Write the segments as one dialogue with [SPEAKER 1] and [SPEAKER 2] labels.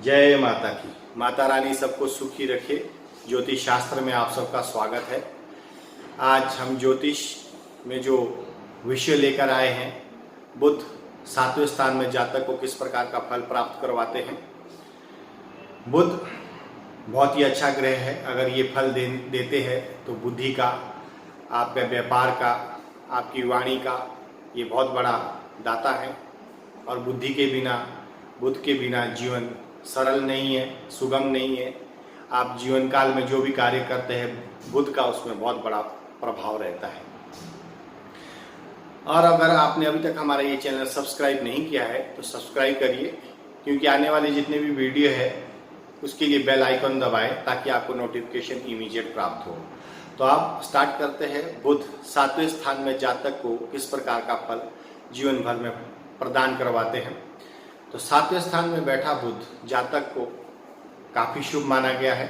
[SPEAKER 1] जय माता की। माता रानी सबको सुखी रखे। ज्योतिष शास्त्र में आप सबका स्वागत है। आज हम ज्योतिष में जो विषय लेकर आए हैं, बुध 7वें स्थान में जातक को किस प्रकार का फल प्राप्त करवाते हैं। बुध बहुत ही अच्छा ग्रह है। अगर ये फल देते हैं तो बुद्धि का, आपके व्यापार का, आपकी वाणी का ये बहुत बड़ा दाता है। और बुद्धि के बिना, बुध के बिना जीवन सरल नहीं है, सुगम नहीं है। आप जीवन काल में जो भी कार्य करते हैं, बुध का उसमें बहुत बड़ा प्रभाव रहता है। और अगर आपने अभी तक हमारा ये चैनल सब्सक्राइब नहीं किया है तो सब्सक्राइब करिए, क्योंकि आने वाले जितने भी वीडियो है उसके लिए बेल आइकन दबाएं ताकि आपको नोटिफिकेशन इमीडिएट प्राप्त हो। तो आप स्टार्ट करते हैं। बुध 7वें स्थान में जातक को किस प्रकार का फल जीवन भर में प्रदान करवाते हैं। तो 7वें स्थान में बैठा बुध जातक को काफ़ी शुभ माना गया है।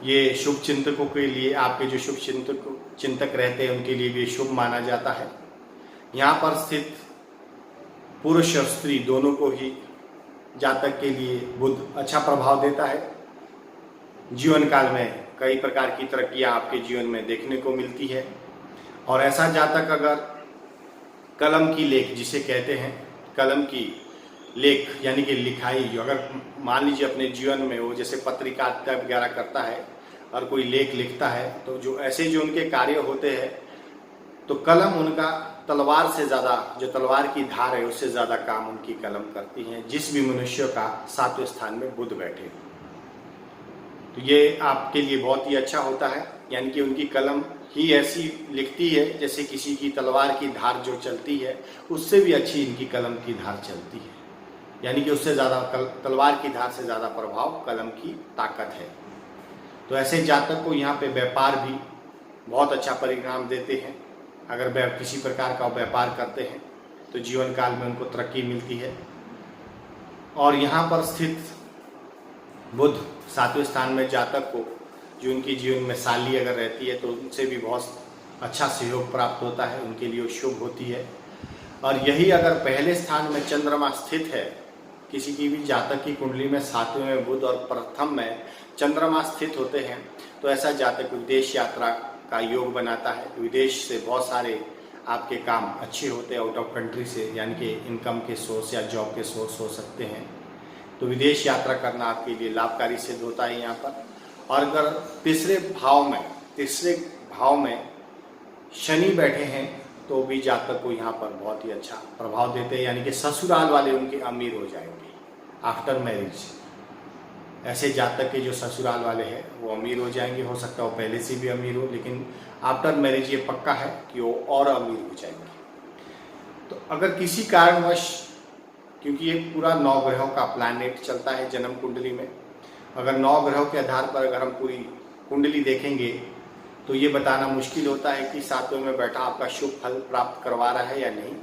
[SPEAKER 1] ये शुभ चिंतकों के लिए, आपके जो शुभ चिंतक रहते हैं उनके लिए भी शुभ माना जाता है। यहाँ पर स्थित पुरुष और स्त्री दोनों को ही जातक के लिए बुध अच्छा प्रभाव देता है। जीवन काल में कई प्रकार की तरक्कियाँ आपके जीवन में देखने को मिलती है। और ऐसा जातक अगर कलम की लेख जिसे कहते हैं, कलम की लेख यानी कि लिखाई, जो अगर मान लीजिए अपने जीवन में वो जैसे पत्रिकारिता वगैरह करता है और कोई लेख लिखता है, तो जो ऐसे जो उनके कार्य होते हैं तो कलम उनका तलवार से ज़्यादा, जो तलवार की धार है उससे ज़्यादा काम उनकी कलम करती है, जिस भी मनुष्य का 7वें स्थान में बुध बैठे। तो ये आपके लिए बहुत ही अच्छा होता है। यानी कि उनकी कलम ही ऐसी लिखती है जैसे किसी की तलवार की धार जो चलती है उससे भी अच्छी इनकी कलम की धार चलती है। यानी कि उससे ज़्यादा तलवार की धार से ज़्यादा प्रभाव कलम की ताकत है। तो ऐसे जातक को यहाँ पे व्यापार भी बहुत अच्छा परिणाम देते हैं। अगर किसी प्रकार का व्यापार करते हैं तो जीवन काल में उनको तरक्की मिलती है। और यहाँ पर स्थित बुध 7वें स्थान में जातक को, जो उनकी जीवन में साली अगर रहती है तो उनसे भी बहुत अच्छा सहयोग प्राप्त होता है, उनके लिए शुभ होती है। और यही अगर पहले स्थान में चंद्रमा स्थित है, किसी की भी जातक की कुंडली में 7वें में बुध और प्रथम में चंद्रमा स्थित होते हैं, तो ऐसा जातक विदेश यात्रा का योग बनाता है। विदेश से बहुत सारे आपके काम अच्छे होते हैं, आउट ऑफ कंट्री से, यानी कि इनकम के सोर्स या जॉब के सोर्स हो सकते हैं। तो विदेश यात्रा करना आपके लिए लाभकारी सिद्ध होता है यहाँ पर। और अगर तीसरे भाव में शनि बैठे हैं तो भी जातक को यहाँ पर बहुत ही अच्छा प्रभाव देते हैं। यानी कि ससुराल वाले उनके अमीर हो जाएंगे आफ्टर मैरिज। ऐसे जातक के जो ससुराल वाले हैं वो अमीर हो जाएंगे। हो सकता है वो पहले से भी अमीर हो, लेकिन आफ्टर मैरिज ये पक्का है कि वो और अमीर हो जाएंगे। तो अगर किसी कारणवश, क्योंकि ये पूरा 9 ग्रहों का प्लैनेट चलता है जन्म कुंडली में, अगर 9 ग्रहों के आधार पर अगर हम पूरी कुंडली देखेंगे तो ये बताना मुश्किल होता है कि 7वें में बैठा आपका शुभ फल प्राप्त करवा रहा है या नहीं।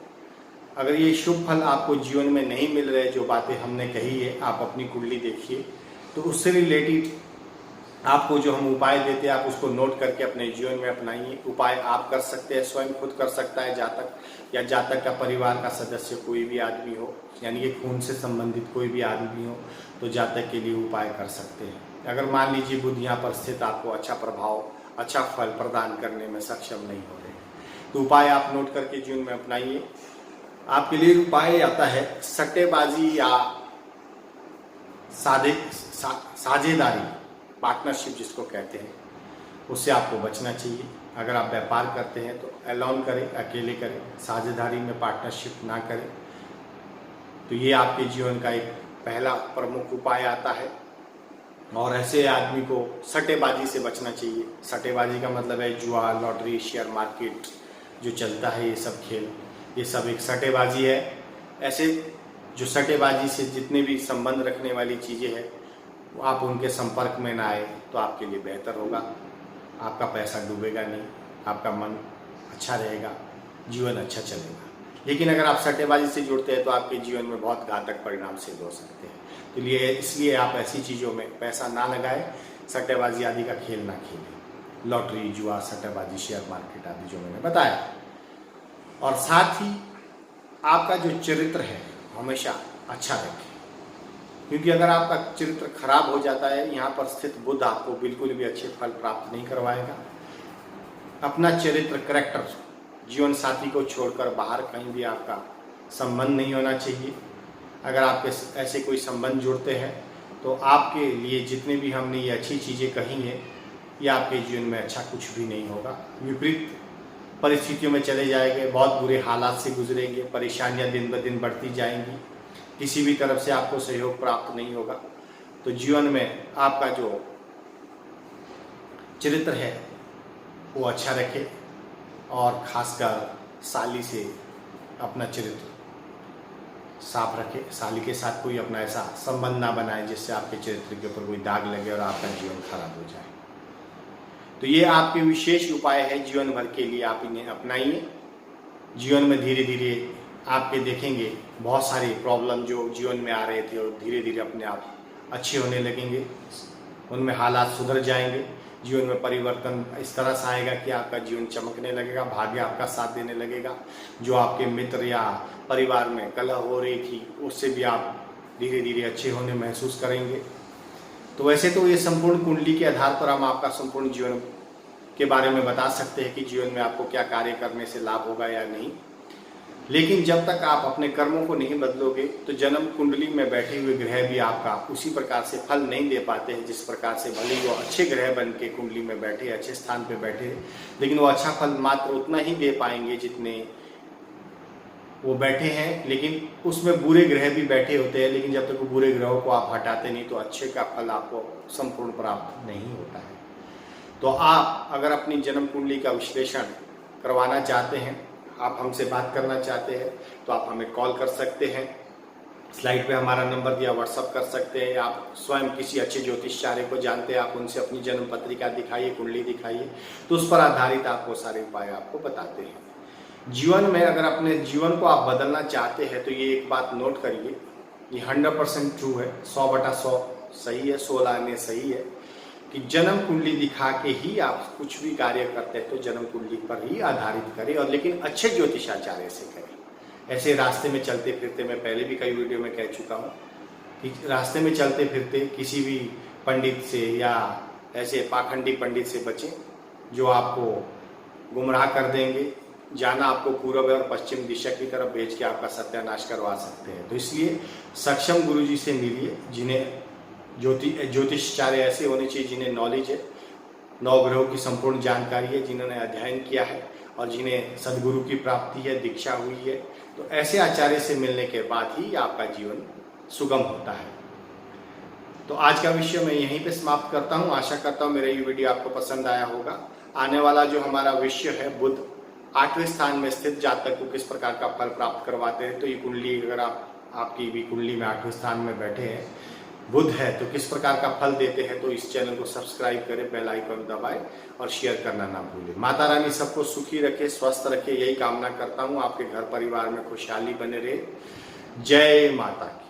[SPEAKER 1] अगर ये शुभ फल आपको जीवन में नहीं मिल रहे, जो बातें हमने कही है, आप अपनी कुंडली देखिए तो उससे रिलेटेड आपको जो हम उपाय देते हैं आप उसको नोट करके अपने जीवन में अपनाइए। उपाय आप कर सकते हैं, स्वयं खुद कर सकता है जातक, या जातक का परिवार का सदस्य कोई भी आदमी हो, यानी कि खून से संबंधित कोई भी आदमी हो, तो जातक के लिए उपाय कर सकते हैं। अगर मान लीजिए बुध यहाँ पर स्थित आपको अच्छा प्रभाव, अच्छा फल प्रदान करने में सक्षम नहीं हो रहे, तो उपाय आप नोट करके जीवन में अपनाइए। आपके लिए उपाय आता है सट्टेबाजी या साझेदारी, पार्टनरशिप जिसको कहते हैं, उससे आपको बचना चाहिए। अगर आप व्यापार करते हैं तो अलोन करें, अकेले करें, साझेदारी में पार्टनरशिप ना करें। तो ये आपके जीवन का एक पहला प्रमुख उपाय आता है। और ऐसे आदमी को सट्टेबाजी से बचना चाहिए। सट्टेबाजी का मतलब है जुआ, लॉटरी, शेयर मार्केट जो चलता है, ये सब खेल, ये सब एक सट्टेबाजी है। ऐसे जो सट्टेबाजी से जितने भी संबंध रखने वाली चीज़ें हैं, आप उनके संपर्क में ना आए तो आपके लिए बेहतर होगा। आपका पैसा डूबेगा नहीं, आपका मन अच्छा रहेगा, जीवन अच्छा चलेगा। लेकिन अगर आप सट्टेबाजी से जुड़ते हैं तो आपके जीवन में बहुत घातक परिणाम सिद्ध हो सकते हैं। तो इसलिए आप ऐसी चीज़ों में पैसा ना लगाएं, सट्टेबाजी आदि का खेल ना खेलें, लॉटरी, जुआ, सट्टेबाजी, शेयर मार्केट आदि जो मैंने बताया। और साथ ही आपका जो चरित्र है हमेशा अच्छा रखें। क्योंकि अगर आपका चरित्र खराब हो जाता है, यहाँ पर स्थित बुध आपको बिल्कुल भी अच्छे फल प्राप्त नहीं करवाएगा। अपना चरित्र, करैक्टर, जीवन साथी को छोड़कर बाहर कहीं भी आपका संबंध नहीं होना चाहिए। अगर आपके ऐसे कोई संबंध जुड़ते हैं तो आपके लिए जितने भी हमने ये अच्छी चीज़ें कही हैं, ये आपके जीवन में अच्छा कुछ भी नहीं होगा। विपरीत परिस्थितियों में चले जाएंगे, बहुत बुरे हालात से गुजरेंगे, परेशानियां दिन ब दिन बढ़ती जाएंगी, किसी भी तरफ से आपको सहयोग प्राप्त नहीं होगा। तो जीवन में आपका जो चरित्र है वो अच्छा रखे और खासकर साली से अपना चरित्र साफ रखे। साली के साथ कोई अपना ऐसा संबंध ना बनाए जिससे आपके चरित्र के ऊपर कोई दाग लगे और आपका जीवन खराब हो जाए। तो ये आपके विशेष उपाय है जीवन भर के लिए, आप इन्हें अपनाइए। जीवन में धीरे धीरे आपके देखेंगे बहुत सारी प्रॉब्लम जो जीवन में आ रहे थे और धीरे धीरे अपने आप अच्छे होने लगेंगे, उनमें हालात सुधर जाएंगे। जीवन में परिवर्तन इस तरह से आएगा कि आपका जीवन चमकने लगेगा, भाग्य आपका साथ देने लगेगा। जो आपके मित्र या परिवार में कलह हो रही थी उससे भी आप धीरे धीरे अच्छे होने महसूस करेंगे। तो वैसे तो ये संपूर्ण कुंडली के आधार पर हम आपका संपूर्ण जीवन के बारे में बता सकते हैं कि जीवन में आपको क्या कार्य करने से लाभ होगा या नहीं, लेकिन जब तक आप अपने कर्मों को नहीं बदलोगे तो जन्म कुंडली में बैठे हुए ग्रह भी आपका उसी प्रकार से फल नहीं दे पाते हैं जिस प्रकार से भले ही वो अच्छे ग्रह बन के कुंडली में बैठे, अच्छे स्थान पे बैठे, लेकिन वो अच्छा फल मात्र उतना ही दे पाएंगे जितने वो बैठे हैं। लेकिन उसमें बुरे ग्रह भी बैठे होते हैं, लेकिन जब तक वो बुरे ग्रहों को आप हटाते नहीं तो अच्छे का फल आपको संपूर्ण प्राप्त नहीं होता है। तो आप अगर अपनी जन्म कुंडली का विश्लेषण करवाना चाहते हैं, आप हमसे बात करना चाहते हैं तो आप हमें कॉल कर सकते हैं। स्लाइड पे हमारा नंबर दिया, व्हाट्सअप कर सकते हैं। आप स्वयं किसी अच्छे ज्योतिषाचार्य को जानते हैं, आप उनसे अपनी जन्म पत्रिका दिखाइए, कुंडली दिखाइए, तो उस पर आधारित आपको सारे उपाय आपको बताते हैं। जीवन में अगर अपने जीवन को आप बदलना चाहते हैं तो ये एक बात नोट करिए, ये 100% ट्रू है, 100/100 सही है, 16 आने सही है कि जन्म कुंडली दिखा के ही आप कुछ भी कार्य करते हैं तो जन्म कुंडली पर ही आधारित करें, और लेकिन अच्छे ज्योतिषाचार्य से करें। ऐसे रास्ते में चलते फिरते, मैं पहले भी कई वीडियो में कह चुका हूँ कि रास्ते में चलते फिरते किसी भी पंडित से या ऐसे पाखंडी पंडित से बचें जो आपको गुमराह कर देंगे। जाना आपको पूर्व और पश्चिम दिशा की तरफ भेज के आपका सत्यानाश करवा सकते हैं। तो इसलिए सक्षम गुरुजी से मिलिए, जिन्हें ज्योतिषाचार्य ऐसे होने चाहिए जिन्हें नॉलेज है, नवग्रहों की संपूर्ण जानकारी है, जिन्होंने अध्ययन किया है और जिन्हें सदगुरु की प्राप्ति है, दीक्षा हुई है। तो ऐसे आचार्य से मिलने के बाद ही आपका जीवन सुगम होता है। तो आज का विषय मैं यहीं पे समाप्त करता हूँ। आशा करता हूँ मेरा ये वीडियो आपको पसंद आया होगा। आने वाला जो हमारा विषय है, बुध 8वें स्थान में स्थित जातक को किस प्रकार का फल प्राप्त करवाते हैं, तो ये कुंडली अगर आपकी भी कुंडली में 8वें स्थान में बैठे हैं, बुध है, तो किस प्रकार का फल देते हैं, तो इस चैनल को सब्सक्राइब करें, बेल आइकन दबाएं और शेयर करना ना भूलें। माता रानी सबको सुखी रखे, स्वस्थ रखे, यही कामना करता हूँ। आपके घर परिवार में खुशहाली बने रहे। जय माता की।